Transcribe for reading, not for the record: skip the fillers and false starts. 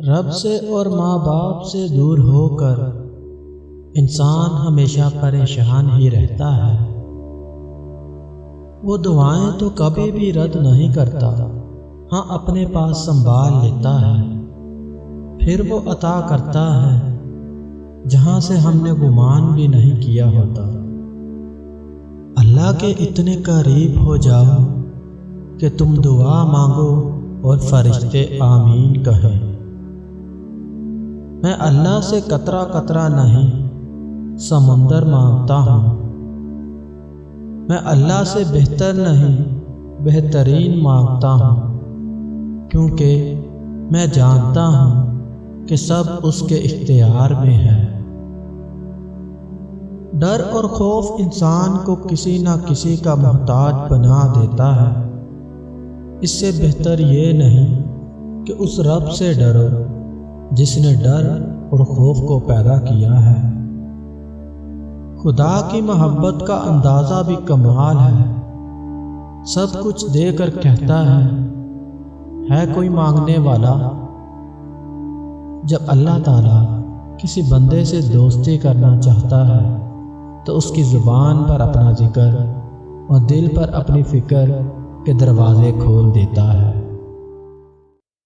رب سے اور ماں باپ سے دور ہو کر انسان ہمیشہ پریشان ہی رہتا ہے۔ وہ دعائیں تو کبھی بھی رد نہیں کرتا، ہاں اپنے پاس سنبھال لیتا ہے، پھر وہ عطا کرتا ہے جہاں سے ہم نے گمان بھی نہیں کیا ہوتا۔ اللہ کے اتنے قریب ہو جاؤ کہ تم دعا مانگو اور فرشتے آمین کہیں۔ میں اللہ سے قطرہ قطرہ نہیں سمندر مانگتا ہوں، میں اللہ سے بہتر نہیں بہترین مانگتا ہوں، کیونکہ میں جانتا ہوں کہ سب اس کے اختیار میں ہے۔ ڈر اور خوف انسان کو کسی نہ کسی کا محتاج بنا دیتا ہے۔ اس سے بہتر یہ نہیں کہ اس رب سے ڈرو جس نے ڈر اور خوف کو پیدا کیا ہے۔ خدا کی محبت کا اندازہ بھی کمال ہے، سب کچھ دے کر کہتا ہے کوئی مانگنے والا؟ جب اللہ تعالیٰ کسی بندے سے دوستی کرنا چاہتا ہے تو اس کی زبان پر اپنا ذکر اور دل پر اپنی فکر کے دروازے کھول دیتا ہے۔